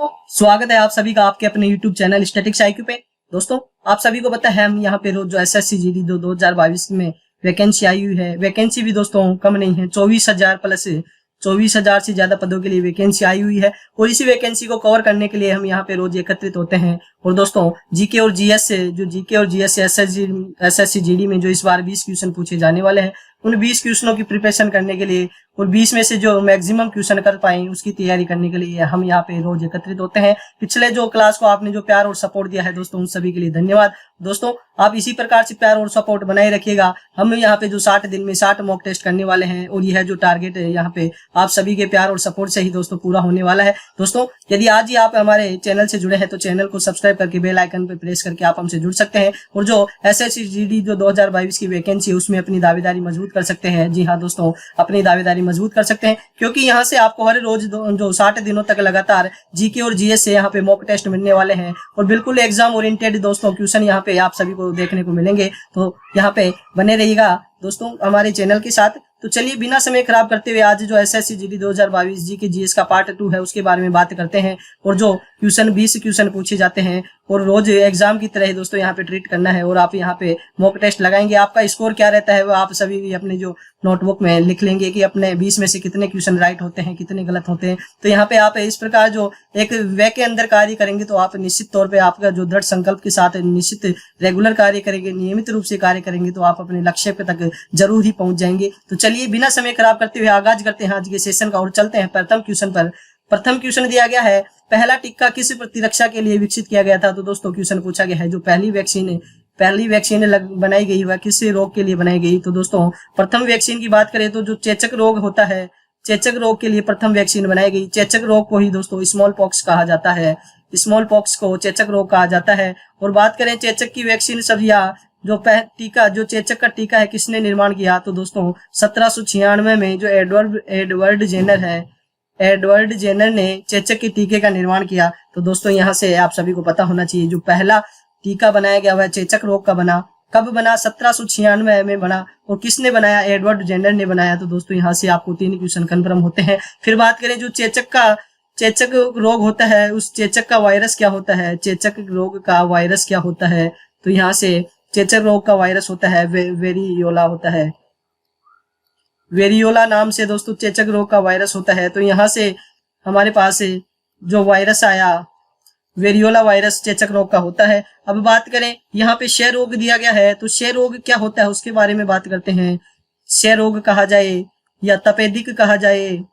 दोस्तों स्वागत है आप सभी का आपके अपने YouTube चैनल स्टैटिक्स IQ पे। दोस्तों आप सभी को पता है हम यहाँ पे रोज जो SSC GD 2022 में वैकेंसी आई हुई है। वैकेंसी भी दोस्तों कम नहीं है, 24,000 प्लस 24,000 से ज्यादा पदों के लिए वैकेंसी आई हुई है और इसी वैकेंसी को कवर करने के लिए हम यहाँ पे रोज एकत्रित होते हैं। और दोस्तों जीके और जीएस से जो जीके और जीएस से SSC GD में जो इस बार 20 क्वेश्चन पूछे जाने वाले हैं उन 20 क्वेश्चनों की प्रिपरेशन करने के लिए और 20 में से जो मैक्सिमम क्वेश्चन कर पाए उसकी तैयारी करने के लिए हम यहाँ पे रोज एकत्रित होते हैं। पिछले जो क्लास को आपने जो प्यार और सपोर्ट दिया है दोस्तों उन सभी के लिए धन्यवाद। दोस्तों आप इसी प्रकार से प्यार और सपोर्ट बनाए रखिएगा। हम यहाँ पे जो 60 दिन में 60 मॉक टेस्ट करने वाले हैं और यह जो टारगेट है यहाँ पे आप सभी के प्यार और सपोर्ट से ही दोस्तों पूरा होने वाला है। दोस्तों यदि आज ही आप हमारे चैनल से जुड़े हैं तो चैनल को सब्सक्राइब करके बेल आइकन पे प्रेस करके आप हमसे जुड़ सकते हैं और जो SSC GD जो 2022 की वैकेंसी है उसमें अपनी दावेदारी मजबूत कर सकते हैं। जी हाँ दोस्तों, अपनी दावेदारी मजबूत कर सकते हैं क्योंकि यहाँ से आपको हर रोज जो 60 दिनों तक लगातार जीके और जीएस से यहाँ पे मॉक टेस्ट मिलने वाले हैं और बिल्कुल एग्जाम ओरिएंटेड दोस्तों क्वेश्चन यहाँ पे आप सभी को देखने को मिलेंगे। तो यहाँ पे बने रहिएगा दोस्तों हमारे चैनल के साथ। तो चलिए बिना समय खराब करते हुए आज जो SSC GD 2022 जीके जीएस का पार्ट 2 है उसके बारे में बात करते हैं। और जो क्वेश्चन 20 क्वेश्चन पूछे जाते हैं और रोज एग्जाम की तरह दोस्तों यहाँ पे ट्रीट करना है और आप यहाँ पे मॉक टेस्ट लगाएंगे। आपका स्कोर क्या रहता है वो आप सभी भी अपने जो नोटबुक में लिख लेंगे कि अपने 20 में से कितने क्वेश्चन राइट होते हैं, कितने गलत होते हैं। तो यहाँ पे आप इस प्रकार जो एक वे के अंदर कार्य करेंगे तो आप निश्चित तौर पे आपका जो दृढ़ संकल्प के साथ निश्चित रेगुलर कार्य करेंगे, नियमित रूप से कार्य करेंगे तो आप अपने लक्ष्य पे तक जरूर ही पहुंच जाएंगे। तो चलिए बिना समय खराब करते हुए आगाज करते हैं आज के सेशन का और चलते हैं प्रथम क्वेश्चन पर। प्रथम क्वेश्चन दिया गया है, पहला टीका किस प्रतिरक्षा के लिए विकसित किया गया था। तो दोस्तों क्वेश्चन पूछा गया है जो पहली वैक्सीन बनाई गई वह किस रोग के लिए बनाई गई। तो दोस्तों प्रथम वैक्सीन की बात करें तो जो चेचक रोग होता है, चेचक रोग के लिए प्रथम वैक्सीन बनाई गई। चेचक रोग को ही दोस्तों स्मॉल पॉक्स कहा जाता है, स्मॉल पॉक्स को चेचक रोग कहा जाता है। और बात करें चेचक की वैक्सीन सब या जो टीका जो चेचक का टीका है किसने निर्माण किया। तो दोस्तों 1796 में जो एडवर्ड जेनर ने चेचक के टीके का निर्माण किया। तो दोस्तों यहाँ से आप सभी को पता होना चाहिए जो पहला टीका बनाया गया वह चेचक रोग का बना। कब बना? 1796 में बना। और किसने बनाया? एडवर्ड जेनर ने बनाया। तो दोस्तों यहाँ से आपको 3 क्वेश्चन कन्फर्म होते हैं। फिर बात करें जो चेचक रोग होता है उस चेचक का वायरस क्या होता है, चेचक रोग का वायरस क्या होता है। तो यहाँ से चेचक रोग का वायरस होता है वेरियोला होता है, वेरियोला नाम से दोस्तों चेचक रोग का वायरस होता है। तो यहाँ से हमारे पास जो वायरस आया वेरियोला वायरस चेचक रोग का होता है। अब बात करें यहाँ पे क्षय रोग दिया गया है तो क्षय रोग क्या होता है उसके बारे में बात करते हैं। क्षय रोग कहा जाए या तपेदिक कहा जाए,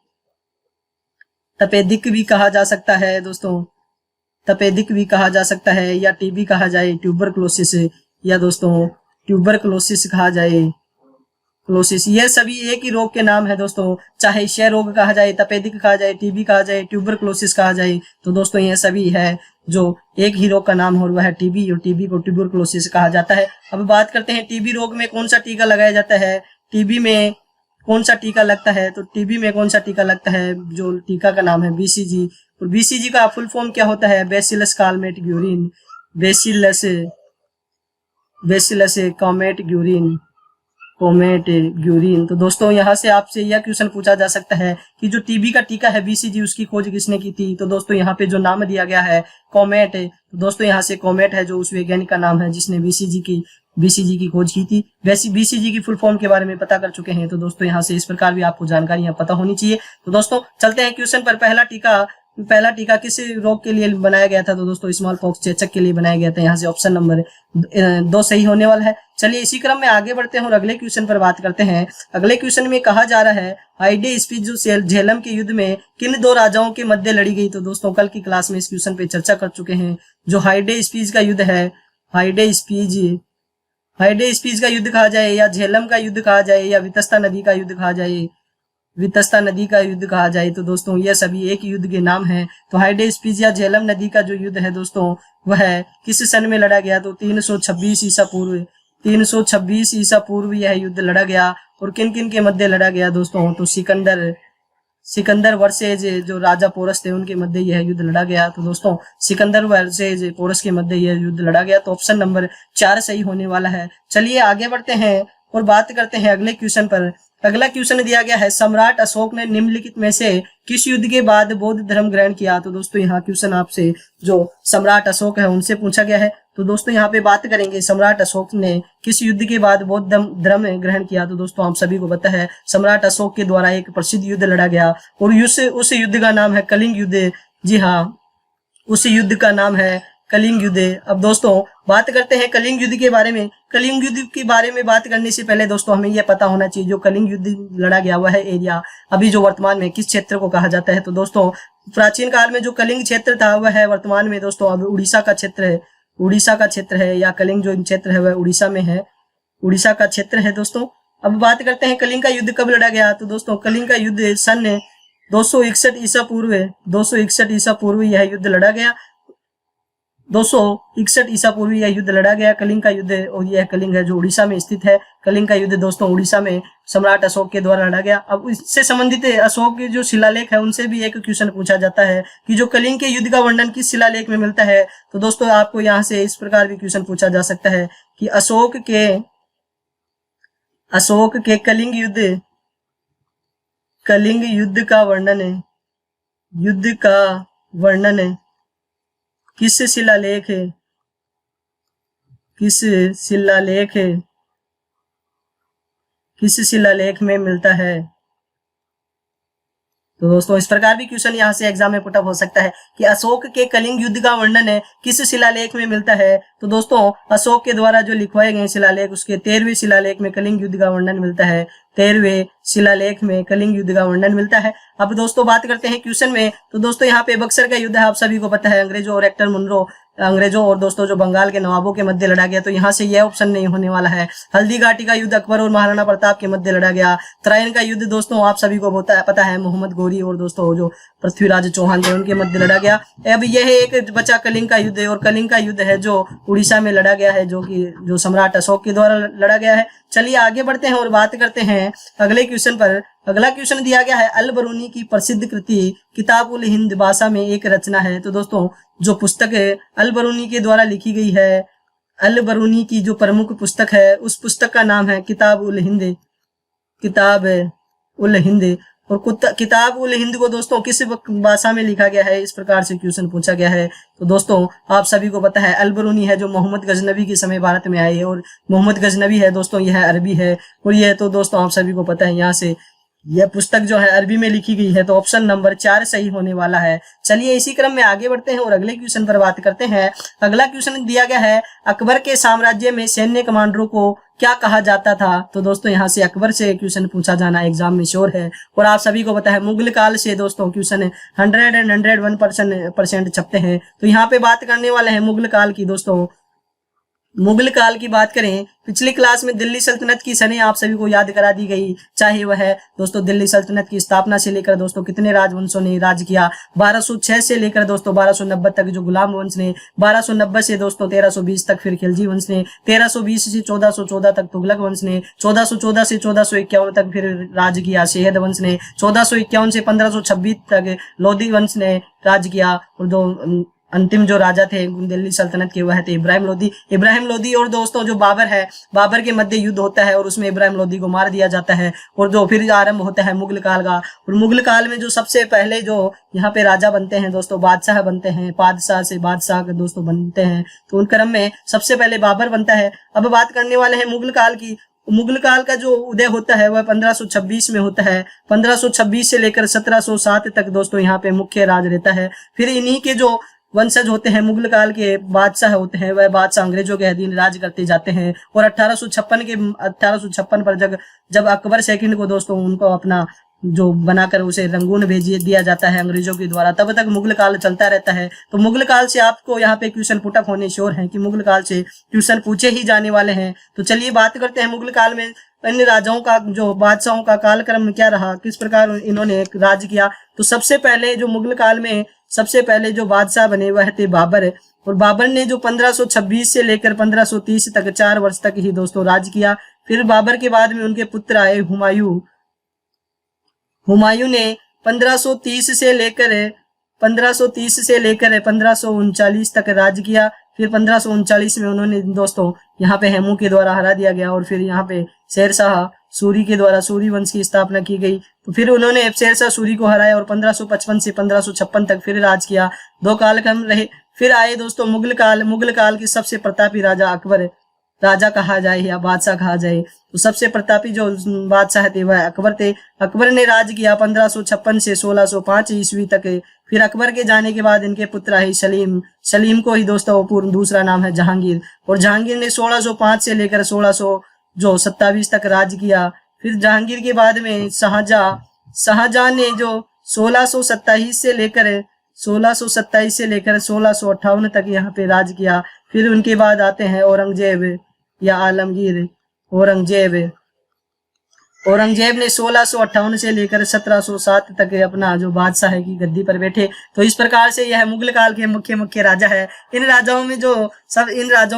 तपेदिक भी कहा जा सकता है दोस्तों, तपेदिक भी कहा जा सकता है या टीबी कहा जाए, ट्यूबरक्लोसिस या दोस्तों ट्यूबरक्लोसिस कहा जाए, क्लोसिस, ये सभी एक ही रोग के नाम है दोस्तों। चाहे क्षय रोग कहा जाए, तपेदिक कहा जाए, टीबी कहा जाए, ट्यूबरक्लोसिस कहा जाए। तो दोस्तों ये सभी है जो एक ही रोग का नाम है और वह है टीबी और टीबी को ट्यूबरक्लोसिस कहा जाता है। अब बात करते हैं टीबी रोग में कौन सा टीका लगाया जाता है, टीबी में कौन सा टीका लगता है। तो टीबी में कौन सा टीका लगता है, जो टीका का नाम है BCG। और BCG का फुल फॉर्म क्या होता है? Bacillus comet Guérin, bacillus comet Guérin. तो दोस्तों यहाँ से आपसे यह क्वेश्चन पूछा जा सकता है कि जो टीबी का टीका है BCG उसकी खोज किसने की थी। तो दोस्तों यहाँ पे जो नाम दिया गया है कॉमेट, तो दोस्तों यहाँ से कॉमेट है जो उस वैज्ञानिक का नाम है जिसने BCG की खोज की थी। वैसे BCG की फुल फॉर्म के बारे में पता कर चुके हैं। तो दोस्तों यहाँ से इस प्रकार भी आपको जानकारियां पता होनी चाहिए। तो दोस्तों चलते हैं क्वेश्चन पर। पहला टीका किस रोग के लिए बनाया गया था। तो दोस्तों स्मॉल पॉक्स चेचक के लिए बनाया गया था। यहाँ से ऑप्शन नंबर 2 सही होने वाला है। चलिए इसी क्रम में आगे बढ़ते हैं और अगले क्वेश्चन पर बात करते हैं। अगले क्वेश्चन में कहा जा रहा है हाइडे स्पीच जो झेलम के युद्ध में किन 2 राजाओं के मध्य लड़ी गई। तो दोस्तों कल की क्लास में इस क्वेश्चन पे चर्चा कर चुके हैं। जो हाइडे स्पीच का युद्ध है, हाइडे स्पीच का युद्ध कहा जाए या झेलम का युद्ध कहा जाए या वितस्ता नदी का युद्ध कहा जाए, तो दोस्तों यह सभी एक युद्ध के नाम हैं। तो हाइडे स्पीच या झेलम नदी का जो युद्ध है दोस्तों वह किस सन में लड़ा गया। तो 326 ईसा पूर्व यह युद्ध लड़ा गया। और किन किन के मध्य लड़ा गया दोस्तों। तो सिकंदर वर्सेज जो राजा पोरस थे उनके मध्य यह युद्ध लड़ा गया। तो दोस्तों सिकंदर वर्सेज पोरस के मध्य यह युद्ध लड़ा गया। तो ऑप्शन नंबर 4 सही होने वाला है। चलिए आगे बढ़ते हैं और बात करते हैं अगले क्वेश्चन पर। अगला क्वेश्चन दिया गया है, सम्राट अशोक ने निम्नलिखित में से किस युद्ध के बाद बौद्ध धर्म ग्रहण किया। तो दोस्तों यहाँ क्वेश्चन आपसे जो सम्राट अशोक है उनसे पूछा गया है। तो दोस्तों यहाँ पे बात करेंगे सम्राट अशोक ने किस युद्ध के बाद बौद्ध धर्म ग्रहण किया। तो दोस्तों आप सभी को पता है सम्राट अशोक के द्वारा एक प्रसिद्ध युद्ध लड़ा गया और उस युद्ध का नाम है कलिंग युद्ध। जी हाँ, उस युद्ध का नाम है कलिंग युद्ध। अब दोस्तों बात करते हैं कलिंग युद्ध के बारे में। कलिंग युद्ध के बारे में बात करने से पहले दोस्तों हमें यह पता होना चाहिए जो कलिंग युद्ध लड़ा गया हुआ है एरिया अभी जो वर्तमान में किस क्षेत्र को कहा जाता है। तो दोस्तों प्राचीन काल में जो कलिंग क्षेत्र था वह है वर्तमान में दोस्तों अब उड़ीसा का क्षेत्र है। उड़ीसा का क्षेत्र है या कलिंग जो क्षेत्र है वह उड़ीसा में है, उड़ीसा का क्षेत्र है दोस्तों। अब बात करते हैं कलिंग का युद्ध कब लड़ा गया। तो दोस्तों कलिंग का युद्ध सन 261 ईसा पूर्व 261 ईसा पूर्व यह युद्ध लड़ा गया। 261 ईसा पूर्व यह युद्ध लड़ा गया कलिंग का युद्ध, और यह कलिंग है जो उड़ीसा में स्थित है। कलिंग का युद्ध दोस्तों उड़ीसा में सम्राट अशोक के द्वारा लड़ा गया। अब इससे संबंधित अशोक के जो शिलालेख है उनसे भी एक क्वेश्चन पूछा जाता है कि जो कलिंग के युद्ध का वर्णन किस शिलालेख में मिलता है। तो दोस्तों आपको यहाँ से इस प्रकार भी क्वेश्चन पूछा जा सकता है कि अशोक के कलिंग युद्ध का वर्णन किस शिलालेख में मिलता है। तो दोस्तों इस प्रकार भी क्वेश्चन यहाँ से एग्जाम में पुटअप हो सकता है कि अशोक के कलिंग युद्ध का वर्णन है किस शिलालेख में मिलता है। तो दोस्तों अशोक के द्वारा जो लिखवाए गए शिलालेख उसके 13वें शिलालेख में कलिंग युद्ध का वर्णन मिलता है। 13वें शिलालेख में कलिंग युद्ध का वर्णन मिलता है। अब दोस्तों बात करते हैं क्वेश्चन में। तो दोस्तों यहाँ पे बक्सर का युद्ध है, आप सभी को पता है, अंग्रेजों और दोस्तों जो बंगाल के नवाबों के मध्य लड़ा गया। तो यहाँ से यह ऑप्शन नहीं होने वाला है। हल्दी घाटी का युद्ध अकबर और महाराणा प्रताप के मध्य लड़ा गया। तराइन का युद्ध दोस्तों आप सभी को पता है मोहम्मद गोरी और दोस्तों जो पृथ्वीराज चौहान थे उनके मध्य लड़ा गया। अब यह एक बचा कलिंग का युद्ध है, और कलिंग का युद्ध है जो उड़ीसा में लड़ा गया है, जो सम्राट अशोक के द्वारा लड़ा गया है। चलिए आगे बढ़ते हैं और बात करते हैं अगले क्वेश्चन पर। अगला क्वेश्चन दिया गया है, अल बरूनी की प्रसिद्ध कृति किताब उल हिंद भाषा में एक रचना है। तो दोस्तों जो पुस्तक अल बरूनी के द्वारा लिखी गई है, अल बरूनी की जो प्रमुख पुस्तक है उस पुस्तक का नाम है किताब उल हिंद। और किताब उल हिंद को दोस्तों किस भाषा में लिखा गया है, इस प्रकार से क्वेश्चन पूछा गया है। तो दोस्तों आप सभी को पता है अल बरूनी है जो मोहम्मद गजनबी के समय भारत में आए, और मोहम्मद गजनबी है दोस्तों यह अरबी है, और यह तो दोस्तों आप सभी को पता है यहाँ से यह पुस्तक जो है अरबी में लिखी गई है। तो ऑप्शन नंबर 4 सही होने वाला है। चलिए इसी क्रम में आगे बढ़ते हैं और अगले क्वेश्चन पर बात करते हैं। अगला क्वेश्चन दिया गया है, अकबर के साम्राज्य में सैन्य कमांडरों को क्या कहा जाता था। तो दोस्तों यहाँ से अकबर से क्वेश्चन पूछा जाना एग्जाम में श्योर है, और आप सभी को पता है मुगल काल से दोस्तों क्वेश्चन 101% छपते हैं। तो यहाँ पे बात करने वाले हैं मुगल काल की। दोस्तों मुगल काल की बात करें, पिछली क्लास में दिल्ली सल्तनत की सने आप सभी को याद करा दी गई, चाहे वह है दोस्तों दिल्ली सल्तनत की स्थापना से लेकर दोस्तों कितने राजवंशों ने राज किया। 1206 से लेकर दोस्तों 1290 तक जो गुलाम वंश ने, 1290 से दोस्तों 1320 तक फिर खिलजी वंश ने, 1320 से 1414 तक तुगलक वंश ने, 1414 से 1451 तक फिर राज किया शहद वंश ने, 1451 से 1526 तक लोधी वंश ने राज किया, और दो अंतिम जो राजा थे दिल्ली सल्तनत के वह थे इब्राहिम लोधी और दोस्तों जो बाबर है, बाबर के मध्य युद्ध होता है और उसमें इब्राहिम लोधी को मार दिया जाता है, और जो फिर आरंभ होता है मुगल काल का। और मुगल काल में जो सबसे पहले जो यहाँ पे राजा बनते हैं दोस्तों, बादशाह बनते हैं, पादशाह से बादशाह दोस्तों बनते हैं, तो उन क्रम में सबसे पहले बाबर बनता है। अब बात करने वाले हैं मुगल काल की। मुगल काल का जो उदय होता है वह 1526 में होता है। 1526 से लेकर 1707 तक दोस्तों यहाँ पे मुख्य राज रहता है। फिर इन्हीं के जो वंशज होते हैं मुगल काल के बादशाह होते हैं, वह बादशाह अंग्रेजों के अधीन राज करते जाते हैं, और 1856 पर जब अकबर सेकंड को दोस्तों उनको अपना जो बनाकर उसे रंगून भेज दिया जाता है अंग्रेजों के द्वारा, तब तक मुगल काल चलता रहता है। तो मुगल काल से आपको यहाँ पे क्वेश्चन पुटअप होने श्योर है कि मुगल काल से क्वेश्चन पूछे ही जाने वाले हैं। तो चलिए बात करते हैं मुगल काल में अन्य राजाओं का, जो बादशाहों का कालक्रम क्या रहा, किस प्रकार इन्होंने राज किया। तो सबसे पहले जो मुगल काल में सबसे पहले जो बादशाह बने वह थे बाबर, और बाबर ने जो 1526 से लेकर 1530 तक 4 वर्ष तक ही दोस्तों राज किया। फिर बाबर के बाद में उनके पुत्र आए हुमायूं ने 1530 से लेकर 1539 तक राज किया। फिर 1539 में उन्होंने दोस्तों यहाँ पे हेमू के द्वारा हरा दिया गया, और फिर यहाँ पे शेरशाह सूरी के द्वारा सूरी वंश की स्थापना की गई। तो फिर उन्होंने शेरशाह सूरी को हराया और 1555 से 1556 तक फिर राज किया। 2 कालखंड रहे। फिर आए दोस्तों मुगल काल। मुगल काल के सबसे प्रतापी राजा अकबर, राजा कहा जाए या बादशाह कहा जाए, तो सबसे प्रतापी जो बादशाह थे वह अकबर थे। अकबर ने राज किया 1556 से 1605 ईस्वी तक। फिर अकबर के जाने के बाद इनके पुत्र आए सलीम। सलीम को ही दोस्तों पूर्ण दूसरा नाम है जहांगीर। और जहांगीर ने 1605 से लेकर 1627 तक राज किया। फिर जहांगीर के बाद में शाहजहां ने जो 1627 से लेकर 1658 तक यहाँ पे राज किया। फिर उनके बाद आते हैं औरंगजेब या आलमगीर। औरंगजेब ने 1658 से लेकर 1707 तक अपना जो बादशाह की गद्दी पर बैठे। तो इस प्रकार से यह मुगल काल के मुख्य राजा है। इन राजाओं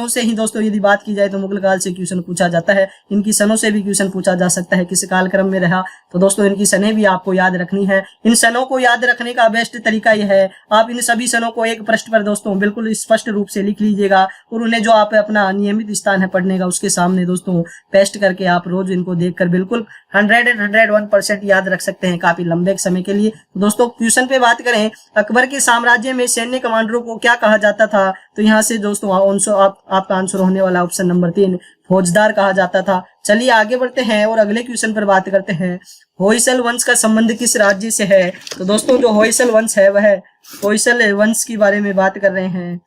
से ही दोस्तों यदि बात की जाए तो मुगल काल से क्वेश्चन पूछा जाता है। इनकी सनों से भी क्वेश्चन पूछा जा सकता है किस कालक्रम में रहा। तो दोस्तों इनकी सनें भी आपको याद रखनी है। इन सनों को याद रखने का बेस्ट तरीका यह है, आप इन सभी सनों को एक पृष्ठ पर दोस्तों बिल्कुल स्पष्ट रूप से लिख लीजिएगा और उन्हें जो आप अपना नियमित स्थान है पढ़ने का उसके सामने दोस्तों पेस्ट करके आप रोज इनको देखकर बिल्कुल 101% याद रख सकते हैं काफी लंबे समय के लिए। दोस्तों क्वेश्चन पे बात करें, अकबर के साम्राज्य में सैन्य कमांडरों को क्या कहा जाता था, तो यहाँ से दोस्तों आपका आंसर होने वाला ऑप्शन नंबर 3 फौजदार कहा जाता था। चलिए आगे बढ़ते हैं और अगले क्वेश्चन पर बात करते हैं। होयसल वंश का संबंध किस राज्य से है, तो दोस्तों जो होयसल वंश है वह होयसल वंश के बारे में बात कर रहे हैं।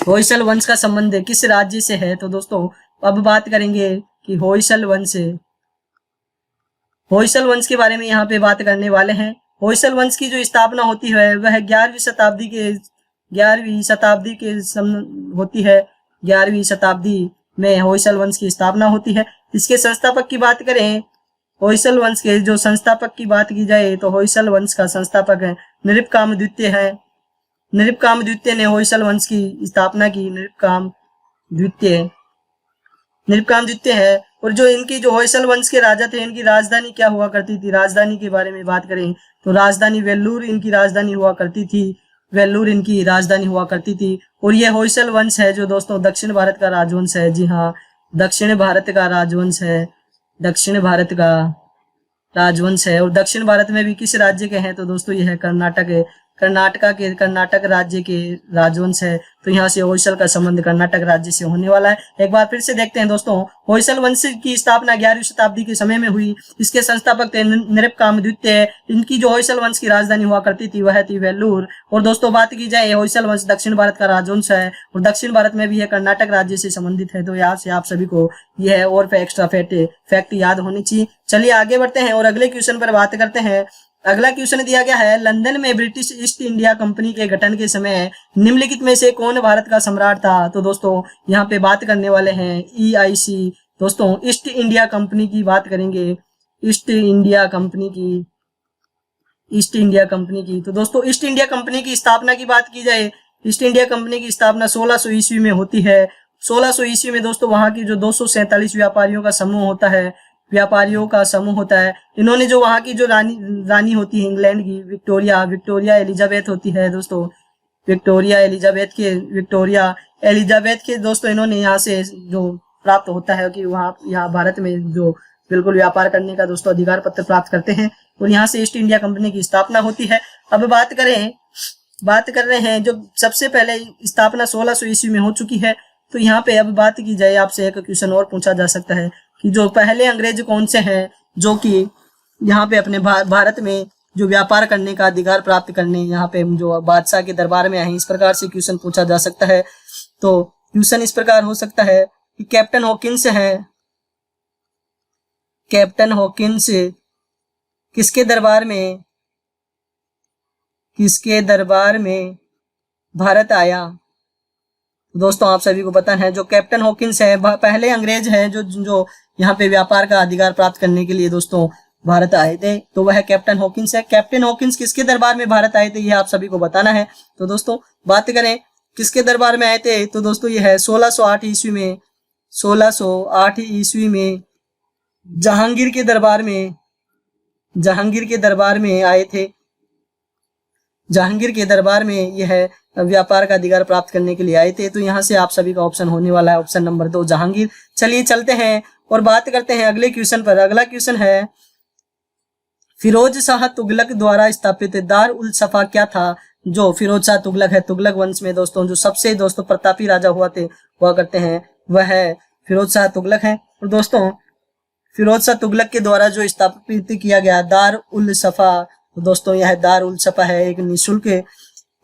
होयसल वंश का संबंध किस राज्य से है, तो दोस्तों अब बात करेंगे कि होयसल वंश के बारे में यहाँ पे बात करने वाले हैं। होयसल वंश की जो स्थापना होती है वह 11वीं शताब्दी में होयसल वंश की स्थापना होती है। इसके संस्थापक की बात करें, होयसल वंश के जो संस्थापक की बात की जाए तो होयसल वंश का संस्थापक है नृपकाम द्वितीय है। नृपकाम द्वितीय ने होयसल वंश की स्थापना की। नृपकाम द्वितीय है। और जो इनकी जो होयसल वंश के राजा थे इनकी राजधानी क्या हुआ करती थी, राजधानी के बारे में बात करें तो राजधानी वेल्लूर इनकी राजधानी हुआ करती थी। और ये होयसल वंश है जो दोस्तों दक्षिण भारत का राजवंश है। जी हाँ, दक्षिण भारत का राजवंश है। और दक्षिण भारत में भी किस राज्य के हैं, तो दोस्तों यह है कर्नाटक राज्य के राजवंश है। तो यहाँ से होयसल का संबंध कर्नाटक राज्य से होने वाला है। एक बार फिर से देखते हैं दोस्तों, होयसल वंश की स्थापना 11वीं शताब्दी के समय में हुई। इसके संस्थापक थे नृपकाम द्वितीय। इनकी जो होयसल वंश की राजधानी हुआ करती थी वह थी वेल्लूर। और दोस्तों बात की जाए होयसल वंश दक्षिण भारत का राजवंश है और दक्षिण भारत में भी यह कर्नाटक राज्य से संबंधित है। तो यहाँ से आप सभी को यह और एक्स्ट्रा फैक्ट याद होनी चाहिए। चलिए आगे बढ़ते हैं और अगले क्वेश्चन पर बात करते हैं। अगला क्वेश्चन दिया गया है, लंदन में ब्रिटिश ईस्ट इंडिया कंपनी के गठन के समय निम्नलिखित में से कौन भारत का सम्राट था, तो दोस्तों यहाँ पे बात करने वाले हैं EIC। दोस्तों ईस्ट इंडिया कंपनी की बात करेंगे, ईस्ट इंडिया कंपनी की। तो दोस्तों ईस्ट इंडिया कंपनी की स्थापना की बात की जाए, ईस्ट इंडिया कंपनी की स्थापना 1600 ईस्वी में होती है। 1600 ईस्वी में दोस्तों वहां की जो 247 व्यापारियों का समूह होता है। इन्होंने जो वहां की जो रानी होती है इंग्लैंड की विक्टोरिया एलिजाबेथ होती है दोस्तों, विक्टोरिया एलिजाबेथ के दोस्तों इन्होंने यहाँ से जो प्राप्त होता है कि यहाँ भारत में जो बिल्कुल व्यापार करने का दोस्तों अधिकार पत्र प्राप्त करते हैं और यहाँ से ईस्ट इंडिया कंपनी की स्थापना होती है। अब बात कर रहे हैं जो सबसे पहले स्थापना 1600 ईस्वी में हो चुकी है। तो यहाँ पे अब बात की जाए, आपसे एक क्वेश्चन और पूछा जा सकता है कि जो पहले अंग्रेज कौन से हैं जो कि यहाँ पे अपने भारत में जो व्यापार करने का अधिकार प्राप्त करने यहाँ पे जो बादशाह के दरबार में आए, इस प्रकार से क्वेश्चन पूछा जा सकता है। तो क्वेश्चन इस प्रकार हो सकता है कि कैप्टन हॉकिंस किसके दरबार में भारत आया। दोस्तों आप सभी को पता है जो कैप्टन हॉकिंस है पहले अंग्रेज हैं जो यहाँ पे व्यापार का अधिकार प्राप्त करने के लिए दोस्तों भारत आए थे। तो वह कैप्टन हॉकिंस है। कैप्टन हॉकिंस किसके दरबार में भारत आए थे, यह आप सभी को बताना है। तो दोस्तों बात करें किसके दरबार में आए थे, तो दोस्तों यह है 1608 ईस्वी में जहांगीर के दरबार में आए थे। जहांगीर के दरबार में यह व्यापार का अधिकार प्राप्त करने के लिए आए थे। तो यहाँ से आप सभी का ऑप्शन होने वाला है ऑप्शन नंबर 2 जहांगीर। चलिए चलते हैं और बात करते हैं अगले क्वेश्चन पर। अगला क्वेश्चन है, फिरोज शाह तुगलक द्वारा स्थापित दार उल सफा क्या था? जो फिरोज शाह तुगलक है, तुगलक वंश में दोस्तों जो सबसे दोस्तों प्रतापी राजा हुआ करते हैं, वह है फिरोज शाह तुगलक है। और दोस्तों फिरोज शाह तुगलक के द्वारा जो स्थापित किया गया दार उल सफा, तो दोस्तों यह दार उल सफा है,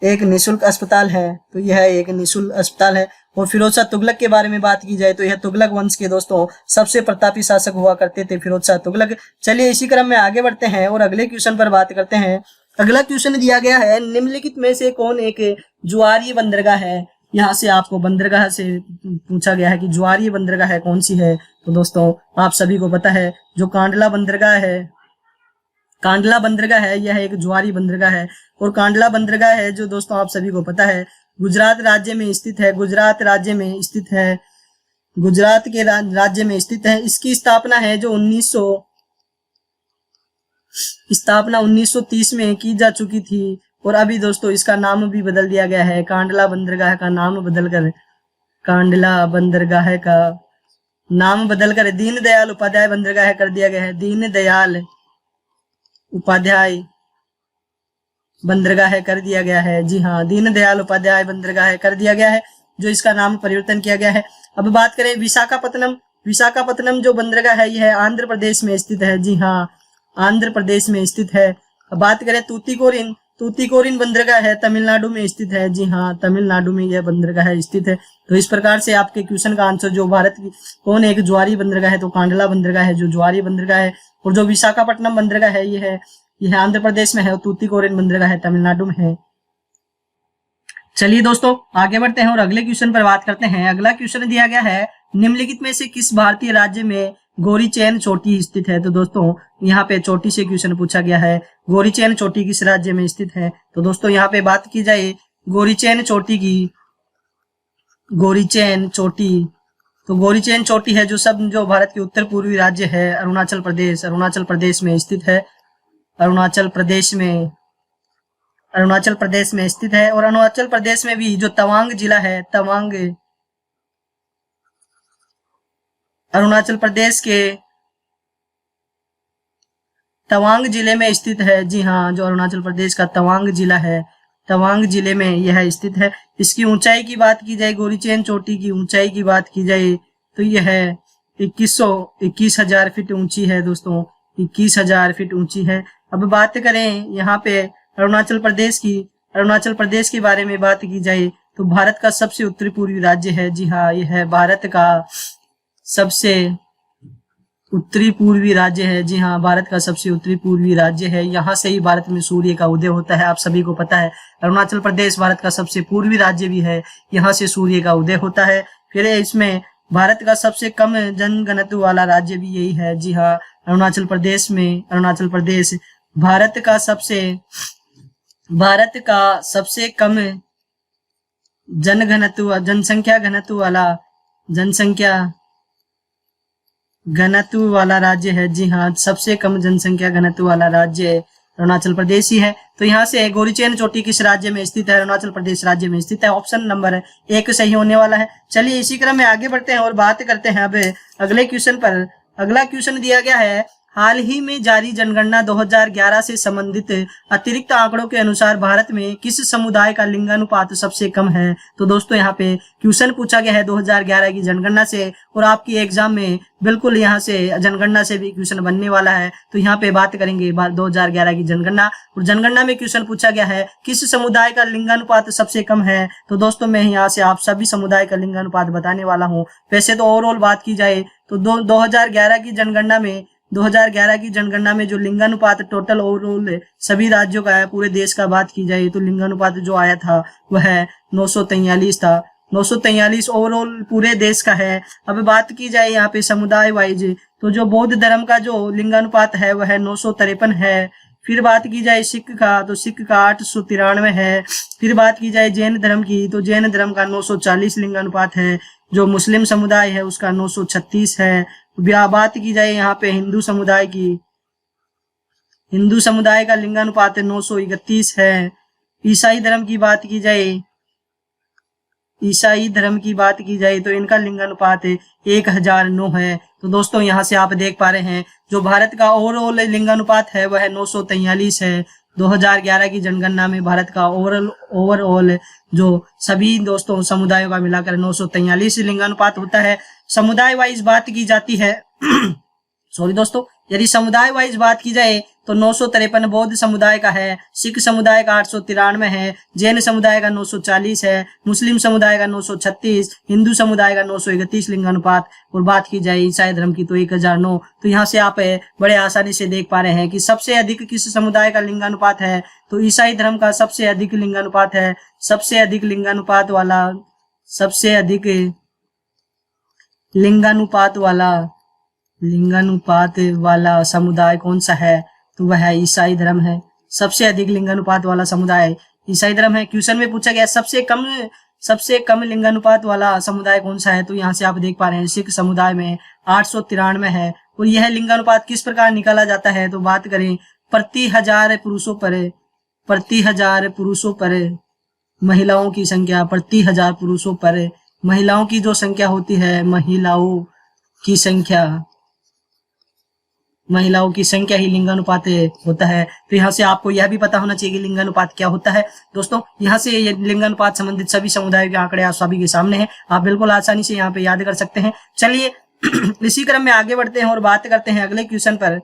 एक निशुल्क अस्पताल है। तो यह एक निशुल्क अस्पताल है। और फिरोज शाह तुगलक के बारे में बात की जाए तो यह तुगलक वंश के दोस्तों सबसे प्रतापी शासक हुआ करते थे, फिरोज शाह तुगलक। चलिए इसी क्रम में आगे बढ़ते हैं और अगले क्वेश्चन पर बात करते हैं। अगला क्वेश्चन दिया गया है, निम्नलिखित में से कौन एक ज्वारीय बंदरगाह है? यहाँ से आपको बंदरगाह से पूछा गया है कि ज्वारीय बंदरगाह है कौन सी है। तो दोस्तों आप सभी को पता है जो कांडला बंदरगाह है, कांडला बंदरगाह है, यह एक ज्वारीय बंदरगाह है। और कांडला बंदरगाह है जो दोस्तों आप सभी को पता है गुजरात राज्य में स्थित है, गुजरात राज्य में स्थित है, गुजरात के राज्य में स्थित है। इसकी स्थापना है जो 1930 में की जा चुकी थी। और अभी दोस्तों इसका नाम भी बदल दिया गया है, कांडला बंदरगाह का नाम बदलकर, कांडला बंदरगाह का नाम बदलकर दीनदयाल उपाध्याय बंदरगाह कर दिया गया है, दीनदयाल उपाध्याय बंदरगाह कर दिया गया है। जी हाँ, दीनदयाल उपाध्याय बंदरगाह कर दिया गया है, जो इसका नाम परिवर्तन किया गया है। अब बात करें विशाखापत्तनम, विशाखापत्तनम जो बंदरगाह है यह आंध्र प्रदेश में स्थित है। जी हाँ, आंध्र प्रदेश में स्थित है। अब बात करें तूतीकोरिन, तूतीकोरिन बंदरगाह है तमिलनाडु में स्थित है। जी हाँ, तमिलनाडु में यह बंदरगाह स्थित है। तो इस प्रकार से आपके क्वेश्चन का आंसर जो भारत की कौन एक ज्वारीय बंदरगाह है, तो कांडला बंदरगाह है जो ज्वारीय बंदरगाह है। और जो विशाखापट्टनम बंदरगाह है यह आंध्र प्रदेश में है, और तूतीकोरिन बंदरगाह है तमिलनाडु में है। चलिए दोस्तों आगे बढ़ते हैं और अगले क्वेश्चन पर बात करते हैं। अगला क्वेश्चन दिया गया है, निम्नलिखित में से किस भारतीय राज्य में गोरीचैन चोटी स्थित है? तो दोस्तों यहाँ पे चोटी से क्वेश्चन पूछा गया है, गोरीचैन चोटी किस राज्य में स्थित है? तो दोस्तों यहाँ पे बात की जाए गोरीचैन चोटी की, गोरीचैन चोटी, तो गोरीचैन चोटी है जो भारत के उत्तर पूर्वी राज्य है अरुणाचल प्रदेश, अरुणाचल प्रदेश में स्थित है, अरुणाचल प्रदेश में स्थित है। और अरुणाचल प्रदेश में भी जो तवांग जिला है, तवांग, अरुणाचल प्रदेश के तवांग जिले में स्थित है। जी हाँ, जो अरुणाचल प्रदेश का तवांग जिला है, तवांग जिले में यह स्थित है। इसकी ऊंचाई की बात की जाए, गोरीचैन चोटी की ऊंचाई की बात की जाए तो यह 21,000 फीट ऊंची है दोस्तों, 21,000 फीट ऊंची है। अब बात करें यहाँ पे अरुणाचल प्रदेश के बारे में बात की जाए तो भारत का सबसे उत्तरी पूर्वी राज्य है। जी हाँ, यह है भारत का सबसे उत्तरी पूर्वी राज्य है। जी हाँ, भारत का सबसे उत्तरी पूर्वी राज्य है। यहाँ से ही भारत में सूर्य का उदय होता है, आप सभी को पता है। अरुणाचल प्रदेश भारत का सबसे पूर्वी राज्य भी है, यहाँ से सूर्य का उदय होता है। फिर इसमें भारत का सबसे कम जनघनत्व वाला राज्य भी यही है। जी हाँ, अरुणाचल प्रदेश भारत का सबसे कम जनसंख्या घनत्व वाला राज्य है। जी हाँ, सबसे कम जनसंख्या घनत्व वाला राज्य अरुणाचल प्रदेश ही है। तो यहाँ से गोरीचैन चोटी किस राज्य में स्थित है? अरुणाचल प्रदेश राज्य में स्थित है। ऑप्शन नंबर 1 सही होने वाला है। चलिए इसी क्रम में आगे बढ़ते हैं और बात करते हैं अब अगले क्वेश्चन पर। अगला क्वेश्चन दिया गया है, हाल ही में जारी जनगणना 2011 से संबंधित अतिरिक्त आंकड़ों के अनुसार भारत में किस समुदाय का लिंगानुपात सबसे कम है? तो दोस्तों यहाँ पे क्वेश्चन पूछा गया है 2011 की जनगणना से, और आपकी एग्जाम में बिल्कुल यहाँ से जनगणना से भी क्वेश्चन बनने वाला है। तो यहाँ पे बात करेंगे 2011 की जनगणना, और जनगणना में क्वेश्चन पूछा गया है किस समुदाय का लिंगानुपात सबसे कम है? तो दोस्तों मैं यहाँ से आप सभी समुदाय का लिंगानुपात बताने वाला हूँ। वैसे तो ओवरऑल बात की जाए तो 2011 की जनगणना में जो लिंगानुपात टोटल ओवरऑल सभी राज्यों का है, पूरे देश का बात की जाए तो लिंगानुपात जो आया था वह 943 था। 943 ओवरऑल पूरे देश का है। अब बात की जाए यहाँ पे समुदाय वाइज तो जो बौद्ध धर्म का जो लिंगानुपात है वह 953 है। फिर बात की जाए सिख का तो सिख का 893 है। फिर बात की जाए जैन धर्म की तो जैन धर्म का 940 लिंगानुपात है। जो मुस्लिम समुदाय है उसका 936 है। बात की जाए यहाँ पे हिंदू समुदाय की, हिंदू समुदाय का लिंगानुपात 931 है। ईसाई धर्म की बात की जाए तो इनका लिंगानुपात 1009 है। तो दोस्तों यहाँ से आप देख पा रहे हैं जो भारत का ओवरऑल लिंगानुपात है वह 943 है। 2011 की जनगणना में भारत का ओवरऑल जो सभी दोस्तों समुदायों का मिलाकर 943 लिंगानुपात होता है। समुदाय वाइज बात की जाती है सॉरी दोस्तों, यदि समुदाय वाइज बात की जाए तो 953 बौद्ध समुदाय का है, सिख समुदाय का 893 है, जैन समुदाय का 940 है, मुस्लिम समुदाय का 936, हिंदू समुदाय का 931 लिंगानुपात। और बात की जाए ईसाई धर्म की तो 1009। तो यहाँ से आप बड़े आसानी से देख पा रहे हैं कि सबसे अधिक किस समुदाय का लिंगानुपात है, तो ईसाई धर्म का सबसे अधिक लिंगानुपात है। सबसे अधिक लिंगानुपात वाला समुदाय कौन सा है, तो वह है ईसाई धर्म है। सबसे अधिक लिंगानुपात वाला समुदाय ईसाई धर्म है। क्वेश्चन में पूछा गया सबसे कम लिंगानुपात वाला समुदाय कौन सा है, तो यहाँ से आप देख पा रहे हैं सिख समुदाय में 893 है। और यह लिंगानुपात किस प्रकार निकाला जाता है, तो बात करें प्रति हजार पुरुषों पर महिलाओं की संख्या, प्रति हजार पुरुषों पर महिलाओं की जो संख्या होती है, महिलाओं की संख्या ही लिंगानुपात होता है। तो यहाँ से आपको यह भी पता होना चाहिए कि लिंगानुपात क्या होता है। दोस्तों यहाँ से ये लिंगानुपात संबंधित सभी समुदायों के आंकड़े आप सभी के सामने हैं, आप बिल्कुल आसानी से यहाँ पे याद कर सकते हैं। चलिए इसी क्रम में आगे बढ़ते हैं और बात करते हैं अगले क्वेश्चन पर।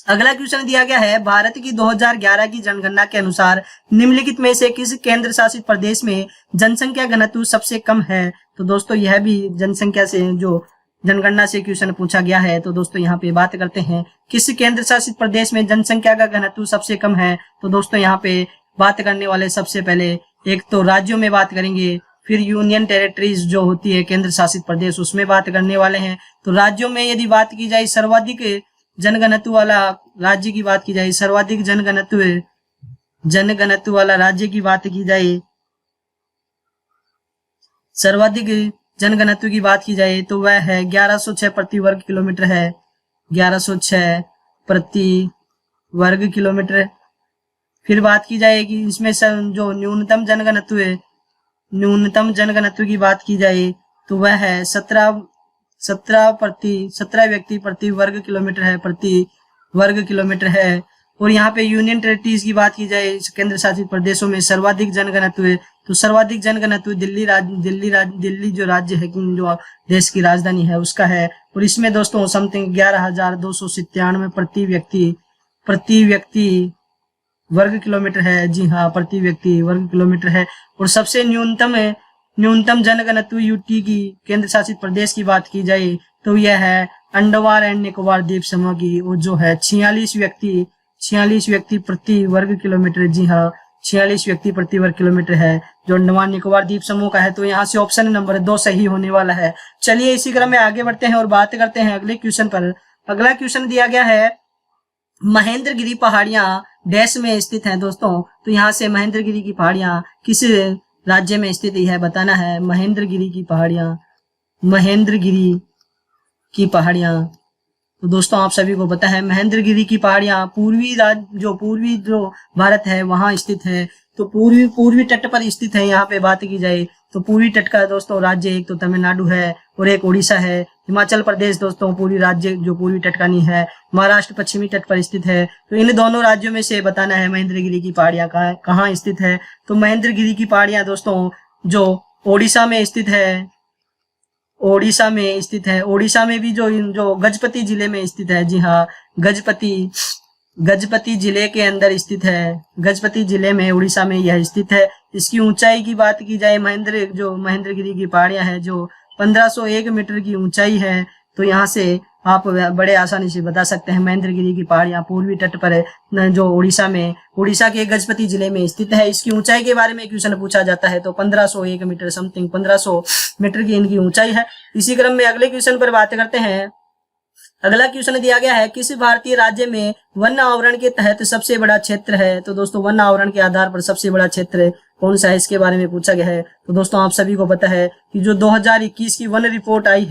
अगला क्वेश्चन दिया गया है, भारत की 2011 की जनगणना के अनुसार निम्नलिखित में से किस केंद्र शासित प्रदेश में जनसंख्या घनत्व सबसे कम है। तो दोस्तों यह भी जनसंख्या से जो जनगणना से क्वेश्चन पूछा गया है। तो दोस्तों यहाँ पे बात करते हैं किस केंद्र शासित प्रदेश में जनसंख्या का घनत्व सबसे कम है। तो दोस्तों यहाँ पे बात करने वाले सबसे पहले एक तो राज्यों में बात करेंगे, फिर यूनियन टेरिटरीज जो होती है केंद्र शासित प्रदेश उसमें बात करने वाले हैं। तो राज्यों में यदि बात की जाए सर्वाधिक जनघनत्व वाला राज्य की बात की जाए, सर्वाधिक जनघनत्व वाला राज्य की बात की जाए, सर्वाधिक जनघनत्व की बात की जाए तो वह है 1106 प्रति वर्ग किलोमीटर है। 1106 प्रति वर्ग किलोमीटर। फिर बात की जाए कि इसमें जो न्यूनतम जनघनत्व की बात की जाए तो वह है 17 व्यक्ति प्रति वर्ग किलोमीटर है। और यहाँ पे यूनियन टेरिटरीज की बात की जाए केंद्र शासित प्रदेशों में सर्वाधिक जनघनत्व है, तो सर्वाधिक जनघनत्व दिल्ली जो राज्य है जो देश की राजधानी है उसका है। और इसमें दोस्तों समथिंग 11,297 प्रति व्यक्ति वर्ग किलोमीटर है। जी हाँ, प्रति व्यक्ति वर्ग किलोमीटर है। और सबसे न्यूनतम जनघनत्व यूटी की केंद्र शासित प्रदेश की बात की जाए तो यह है अंडमान एंड निकोबार द्वीप समूह की, वो जो है 46 व्यक्ति प्रति वर्ग किलोमीटर। जी हाँ, 46 व्यक्ति प्रति वर्ग किलोमीटर है जो अंडमान निकोबार द्वीप समूह का है। तो यहाँ से ऑप्शन नंबर 2 सही होने वाला है। चलिए इसी क्रम में आगे बढ़ते हैं और बात करते हैं अगले क्वेश्चन पर। अगला क्वेश्चन दिया गया है, महेंद्रगिरी पहाड़ियां डैश में स्थित हैं। दोस्तों तो यहाँ से महेंद्रगिरी की पहाड़ियां किस राज्य में स्थित है बताना है। महेंद्रगिरी की पहाड़ियां तो दोस्तों आप सभी को पता है महेंद्रगिरी की पहाड़ियां पूर्वी जो भारत है वहां स्थित है। तो पूर्वी तट पर स्थित है। यहाँ पे बात की जाए तो पूर्वी तट का दोस्तों राज्य एक तो तमिलनाडु है और एक उड़ीसा है। हिमाचल प्रदेश दोस्तों पूर्वी राज्य जो पूर्वी तट का नहीं है। महाराष्ट्र पश्चिमी तट पर स्थित है। तो इन दोनों राज्यों में से बताना है महेंद्रगिरी की पहाड़ियां कहाँ स्थित है। तो महेंद्रगिरी की पहाड़ियां दोस्तों जो ओडिशा में स्थित है। ओडिशा में भी जो गजपति जिले में स्थित है। जी हाँ, गजपति जिले के अंदर स्थित है। गजपति जिले में उड़ीसा में यह स्थित है। इसकी ऊंचाई की बात की जाए महेंद्रगिरी की पहाड़ियां है जो 1501 मीटर की ऊंचाई है। तो यहाँ से आप बड़े आसानी से बता सकते हैं महेंद्रगिरी की पहाड़ियां पूर्वी तट पर जो उड़ीसा के गजपति जिले में स्थित है। इसकी ऊंचाई के बारे में क्वेश्चन पूछा जाता है तो 1501 मीटर समथिंग 1500 मीटर की इनकी ऊंचाई है। इसी क्रम में अगले क्वेश्चन पर बात करते हैं। अगला क्वेश्चन दिया गया है, किस भारतीय राज्य में वन आवरण के तहत सबसे बड़ा क्षेत्र है। तो दोस्तों वन आवरण के आधार पर सबसे बड़ा क्षेत्र कौन सा है इसके बारे में पूछा गया है। तो दोस्तों आप सभी को पता है कि जो 2021 की वन रिपोर्ट आई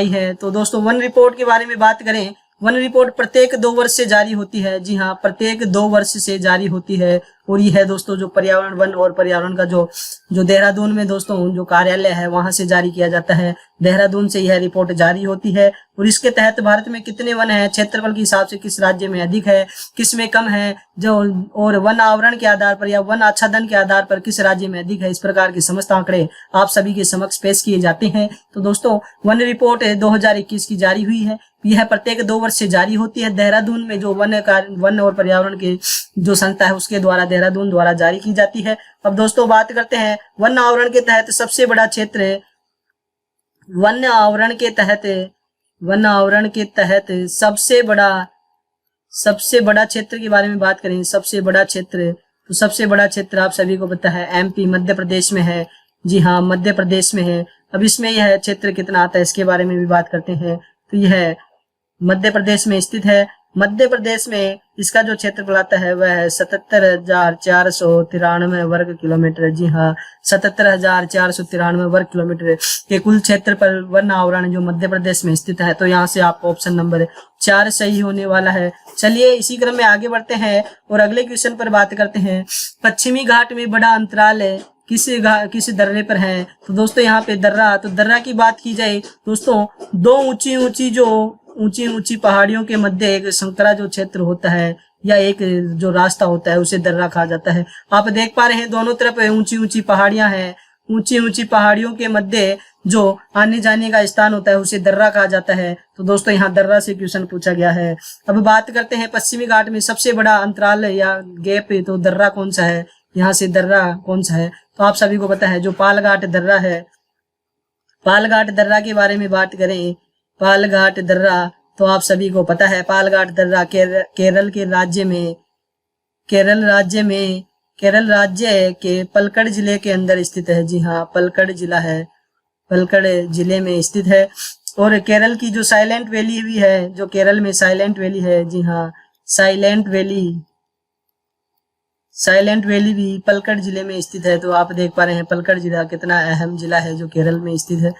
है। तो दोस्तों वन रिपोर्ट के बारे में बात करें, वन रिपोर्ट प्रत्येक 2 वर्ष से जारी होती है। जी हाँ, प्रत्येक 2 वर्ष से जारी होती है। और ये है दोस्तों जो पर्यावरण वन और पर्यावरण का जो देहरादून में दोस्तों जो कार्यालय है वहां से जारी किया जाता है। देहरादून से यह रिपोर्ट जारी होती है। और इसके तहत भारत में कितने वन है, क्षेत्रफल के हिसाब से किस राज्य में अधिक है, किस में कम है, जो और वन आवरण के आधार पर या वन आच्छादन के आधार पर किस राज्य में अधिक है, इस प्रकार के समस्त आंकड़े आप सभी के समक्ष पेश किए जाते हैं। तो दोस्तों वन रिपोर्ट 2021 की जारी हुई है। यह प्रत्येक 2 वर्ष से जारी होती है। देहरादून में जो वन और पर्यावरण के जो संस्था है उसके द्वारा देहरादून द्वारा जारी की जाती है। अब दोस्तों बात करते हैं वन आवरण के तहत सबसे बड़ा क्षेत्र, वन आवरण के तहत सबसे बड़ा क्षेत्र के बारे में बात करें। सबसे बड़ा क्षेत्र, तो सबसे बड़ा क्षेत्र आप सभी को पता है एमपी मध्य प्रदेश में है। जी हाँ, मध्य प्रदेश में है। अब इसमें यह क्षेत्र कितना आता है इसके बारे में भी बात करते हैं। तो यह मध्य प्रदेश में स्थित है। मध्य प्रदेश में इसका जो क्षेत्रफल आता है वह 77,493 वर्ग किलोमीटर। जी हाँ, 77,493 वर्ग किलोमीटर के कुल क्षेत्रफल वन आवरण जो मध्य प्रदेश में स्थित है। तो यहाँ से आपको ऑप्शन नंबर 4 सही होने वाला है। चलिए इसी क्रम में आगे बढ़ते हैं और अगले क्वेश्चन पर बात करते हैं। पश्चिमी घाट में बड़ा अंतराल है किस दर्रे पर है। तो दोस्तों यहाँ पे दर्रा, तो दर्रा की बात की जाए दोस्तों, 2 ऊंची पहाड़ियों के मध्य एक संकरा जो क्षेत्र होता है या एक जो रास्ता होता है उसे दर्रा कहा जाता है। आप देख पा रहे हैं दोनों तरफ ऊंची पहाड़ियां हैं। ऊंची पहाड़ियों के मध्य जो आने जाने का स्थान होता है उसे दर्रा कहा जाता है। तो दोस्तों यहाँ दर्रा से क्वेश्चन पूछा गया है। अब बात करते हैं पश्चिमी घाट में सबसे बड़ा अंतराल या गैप, तो दर्रा कौन सा है, यहाँ से दर्रा कौन सा है। तो आप सभी को पता है जो पालघाट दर्रा है। पालघाट दर्रा के बारे में बात करें, पालघाट दर्रा तो आप सभी को पता है पालघाट दर्रा केरल राज्य के पलक्कड़ जिले के अंदर स्थित है। जी हाँ, पलक्कड़ जिले में स्थित है। और केरल की जो साइलेंट वैली भी है, जो केरल में साइलेंट वैली है, जी हाँ, साइलेंट वैली भी पलक्कड़ जिले में स्थित है। तो आप देख पा रहे हैं पलक्कड़ जिला कितना अहम जिला है जो केरल में स्थित है।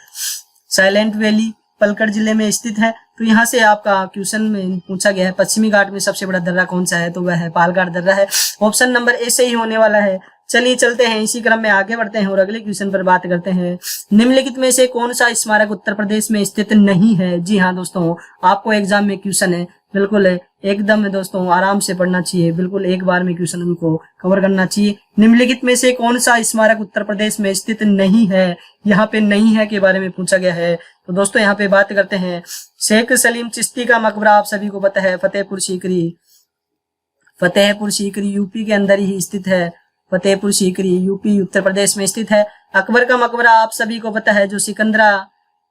साइलेंट वैली पलक्कड़ जिले में स्थित है। तो यहाँ से आपका क्वेश्चन में पूछा गया है पश्चिमी घाट में सबसे बड़ा दर्रा कौन सा है, तो वह है पालघाट दर्रा है। ऑप्शन नंबर ए सही होने वाला है। चलिए चलते हैं, इसी क्रम में आगे बढ़ते हैं और अगले क्वेश्चन पर बात करते हैं। निम्नलिखित में से कौन सा स्मारक उत्तर प्रदेश में स्थित नहीं है। जी हाँ दोस्तों, आपको एग्जाम में क्वेश्चन है, बिल्कुल एकदम दोस्तों आराम से पढ़ना चाहिए, बिल्कुल एक बार में क्वेश्चन उनको कवर करना चाहिए। निम्नलिखित में से कौन सा स्मारक उत्तर प्रदेश में स्थित नहीं है, यहाँ पे नहीं है के बारे में पूछा गया है। तो दोस्तों यहाँ पे बात करते हैं शेख सलीम चिश्ती का मकबरा, आप सभी को पता है फतेहपुर सीकरी यूपी के अंदर ही स्थित है। फतेहपुर सीकरी यूपी उत्तर प्रदेश में स्थित है। अकबर का मकबरा आप सभी को पता है जो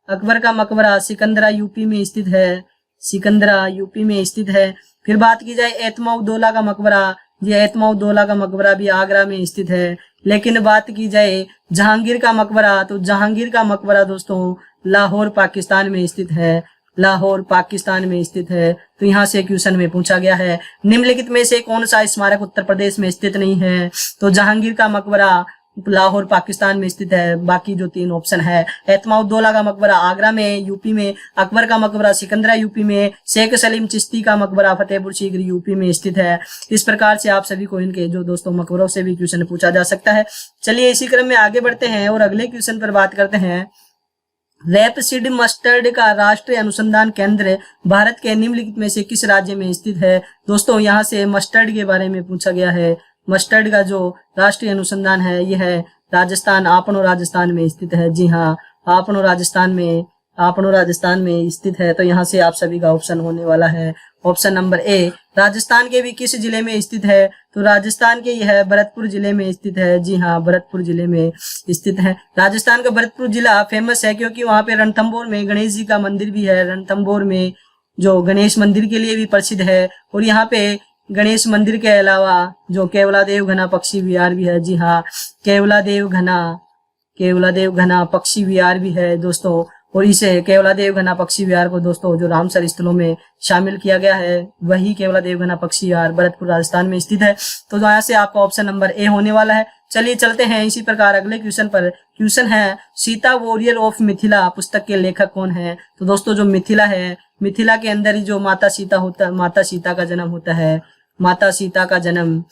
अकबर का मकबरा सिकंदरा यूपी में स्थित है। फिर बात की जाए एतमाउद्दौला का मकबरा, ये एतमाउद्दौला का मकबरा भी आगरा में स्थित है। लेकिन बात की जाए जहांगीर का मकबरा, तो जहांगीर का मकबरा दोस्तों लाहौर पाकिस्तान में स्थित है। तो यहाँ से क्वेश्चन में पूछा गया है निम्नलिखित में से कौन सा स्मारक उत्तर प्रदेश में स्थित नहीं है। तो जहांगीर का मकबरा लाहौर पाकिस्तान में स्थित है। बाकी जो 3 ऑप्शन है, एतमाउद्दौला का मकबरा आगरा में यूपी में, अकबर का मकबरा सिकंदरा यूपी में, शेख सलीम चिश्ती का मकबरा फतेहपुर सीकरी यूपी में स्थित है। इस प्रकार से आप सभी को इनके जो दोस्तों मकबरों से भी क्वेश्चन पूछा जा सकता है। चलिए इसी क्रम में आगे बढ़ते हैं और अगले क्वेश्चन पर बात करते हैं। रेपसीड मस्टर्ड का राष्ट्रीय अनुसंधान केंद्र भारत के निम्नलिखित में से किस राज्य में स्थित है। दोस्तों यहाँ से मस्टर्ड के बारे में पूछा गया है। मस्टर्ड का जो राष्ट्रीय अनुसंधान है यह है राजस्थान, आपनो राजस्थान में स्थित है। जी हाँ, आपनो राजस्थान में स्थित है। तो यहाँ से आप सभी का ऑप्शन होने वाला है ऑप्शन नंबर ए। राजस्थान के भी किस जिले में स्थित है, तो राजस्थान के यह भरतपुर जिले में स्थित है। जी हाँ, भरतपुर जिले में स्थित है। राजस्थान का भरतपुर जिला फेमस है क्योंकि वहाँ पे रणथंभौर में गणेश जी का मंदिर भी है। रणथंभौर में जो गणेश मंदिर के लिए भी प्रसिद्ध है। और यहाँ पे गणेश मंदिर के अलावा जो केवलादेव घना पक्षी विहार भी है। जी हाँ, केवलादेव घना पक्षी विहार भी है दोस्तों। और इसे केवलादेव घना पक्षी विहार को दोस्तों जो रामसर स्थलों में शामिल किया गया है वही केवलादेव घना पक्षी विहार भरतपुर राजस्थान में स्थित है। तो यहाँ से आपका ऑप्शन नंबर ए होने वाला है। चलिए चलते हैं इसी प्रकार अगले क्वेश्चन पर। क्वेश्चन है सीता वॉरियर ऑफ मिथिला पुस्तक के लेखक कौन है। तो दोस्तों जो मिथिला है, मिथिला के अंदर ही जो माता सीता का जन्म होता है। माता सीता का जन्म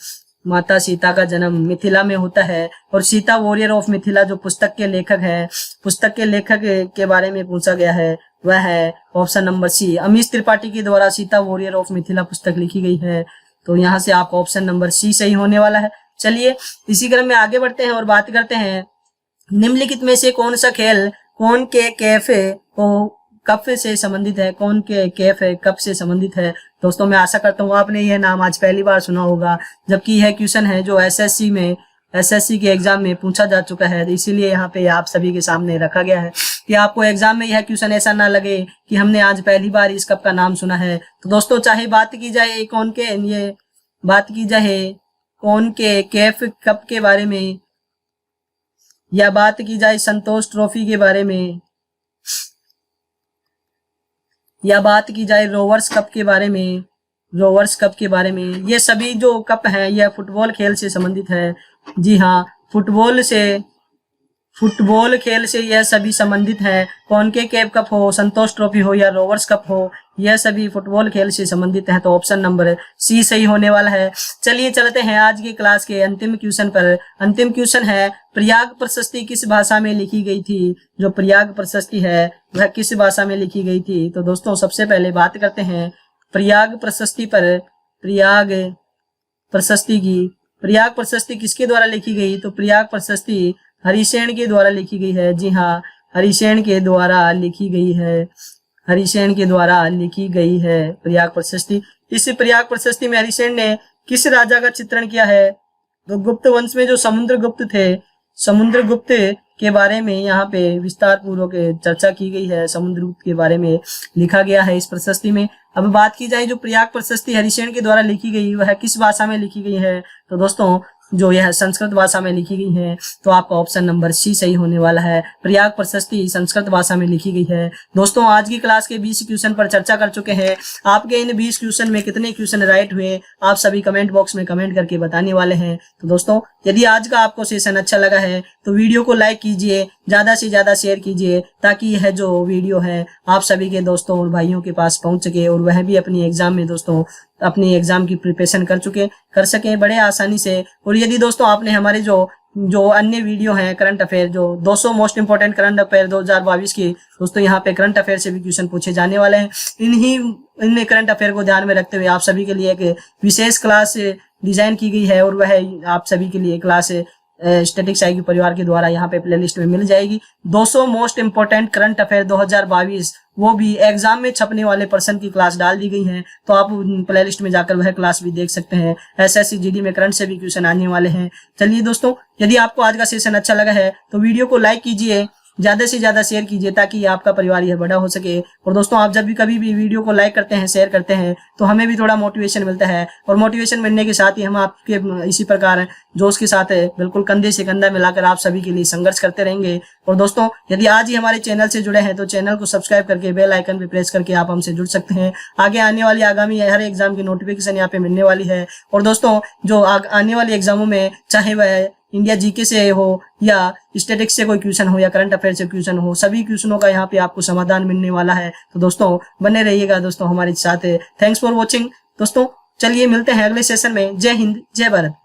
माता सीता का जन्म मिथिला में होता है। और सीता वॉरियर ऑफ मिथिला जो पुस्तक के लेखक है, पुस्तक के लेखक के बारे में पूछा गया है, वह है option number C, Amish Tripathi के द्वारा सीता वॉरियर ऑफ मिथिला पुस्तक लिखी गई है। तो यहाँ से आपका ऑप्शन नंबर सी सही होने वाला है। चलिए इसी क्रम में आगे बढ़ते हैं और बात करते हैं निम्नलिखित में से कौन सा खेल कौन के कैफे को कप से संबंधित है, कौन के कैफे कप से संबंधित है। दोस्तों मैं आशा करता हूँ आपने यह नाम आज पहली बार सुना होगा, जबकि यह क्वेश्चन है जो एसएससी के एग्जाम में पूछा जा चुका है, इसीलिए यहाँ पे आप सभी के सामने रखा गया है कि आपको एग्जाम में यह क्वेश्चन ऐसा ना लगे कि हमने आज पहली बार इस कप का नाम सुना है। तो दोस्तों चाहे बात की जाए कौन के कैफ कप के बारे में, या बात की जाए संतोष ट्रॉफी के बारे में, या बात की जाए रोवर्स कप के बारे में, ये सभी जो कप हैं यह फुटबॉल खेल से संबंधित है। जी हाँ, फुटबॉल खेल से यह सभी संबंधित है। कॉनकेफ कप हो, संतोष ट्रॉफी हो या रोवर्स कप हो, यह सभी फुटबॉल खेल से संबंधित है। तो ऑप्शन नंबर सी सही होने वाला है। चलिए चलते हैं आज की क्लास के अंतिम क्वेश्चन पर। अंतिम क्वेश्चन है प्रयाग प्रशस्ति किस भाषा में लिखी गई थी। जो प्रयाग प्रशस्ति है वह किस भाषा में लिखी गई थी। तो दोस्तों सबसे पहले बात करते हैं प्रयाग प्रशस्ति पर। प्रयाग प्रशस्ति किसके द्वारा लिखी गई। तो प्रयाग प्रशस्ति हरिसेन के द्वारा लिखी गई है। जी हाँ, हरिसेन के द्वारा लिखी गई है प्रयाग प्रशस्ति। इस प्रयाग प्रशस्ति में हरिसेन ने किस राजा का चित्रण किया है। तो गुप्त वंश में जो समुद्रगुप्त थे, समुद्रगुप्त के बारे में यहाँ पे विस्तार पूर्वक चर्चा की गई है। समुद्रगुप्त के बारे में लिखा गया है इस प्रशस्ति में। अब बात की जाए जो प्रयाग प्रशस्ति हरिसेन के द्वारा लिखी गई वह किस भाषा में लिखी गई है। तो दोस्तों जो यह संस्कृत भाषा में लिखी गई है। तो आपका ऑप्शन नंबर सी सही होने वाला है। प्रयाग प्रशस्ति संस्कृत भाषा में लिखी गई है। दोस्तों आज की क्लास के 20 क्वेश्चन पर चर्चा कर चुके हैं। आपके इन 20 क्वेश्चन में कितने क्वेश्चन राइट हुए आप सभी कमेंट बॉक्स में कमेंट करके बताने वाले हैं। तो दोस्तों यदि आज का आपको सेशन अच्छा लगा है तो वीडियो को लाइक कीजिए, ज्यादा से ज्यादा शेयर कीजिए, ताकि यह जो वीडियो है आप सभी के दोस्तों और भाइयों के पास पहुंच सके और वह भी अपनी एग्जाम में दोस्तों अपनी एग्जाम की प्रिपरेशन कर सके बड़े आसानी से। और यदि दोस्तों आपने हमारे जो अन्य वीडियो हैं करंट अफेयर, जो 200 मोस्ट इंपोर्टेंट करंट अफेयर 2022 की, दोस्तों यहाँ पे करंट अफेयर से भी क्वेश्चन पूछे जाने वाले हैं। इन करंट अफेयर को ध्यान में रखते हुए आप सभी के लिए एक विशेष क्लास डिजाइन की गई है और वह आप सभी के लिए क्लास स्टैटिक्स IQ परिवार के द्वारा यहाँ पे प्लेलिस्ट में मिल जाएगी। 200 मोस्ट इंपोर्टेंट करंट अफेयर 2022, वो भी एग्जाम में छपने वाले पर्सन की क्लास डाल दी गई है। तो आप प्लेलिस्ट में जाकर वह क्लास भी देख सकते हैं। SSC GD में करंट से भी क्वेश्चन आने वाले हैं। चलिए दोस्तों यदि आपको आज का सेशन अच्छा लगा है तो वीडियो को लाइक कीजिए, ज्यादा से ज्यादा शेयर कीजिए, ताकि आपका परिवार यह बड़ा हो सके। और दोस्तों आप जब भी कभी भी वीडियो को लाइक करते हैं, शेयर करते हैं, तो हमें भी थोड़ा मोटिवेशन मिलता है। और मोटिवेशन मिलने के साथ ही हम आपके इसी प्रकार जोश के साथ बिल्कुल कंधे से कंधा मिलाकर आप सभी के लिए संघर्ष करते रहेंगे। और दोस्तों यदि आज ही हमारे चैनल से जुड़े हैं तो चैनल को सब्सक्राइब करके बेल आइकन पे प्रेस करके आप हमसे जुड़ सकते हैं। आगे आने वाली आगामी हर एग्जाम की नोटिफिकेशन यहाँ पे मिलने वाली है। और दोस्तों जो आने वाले एग्जामों में चाहे वह इंडिया जीके से हो या स्टैटिक्स से कोई क्वेश्चन हो या करंट अफेयर से क्वेश्चन हो, सभी क्वेश्चनों का यहाँ पे आपको समाधान मिलने वाला है। तो दोस्तों बने रहिएगा दोस्तों हमारे साथ। थैंक्स फॉर वॉचिंग दोस्तों। चलिए मिलते हैं अगले सेशन में। जय हिंद, जय भारत।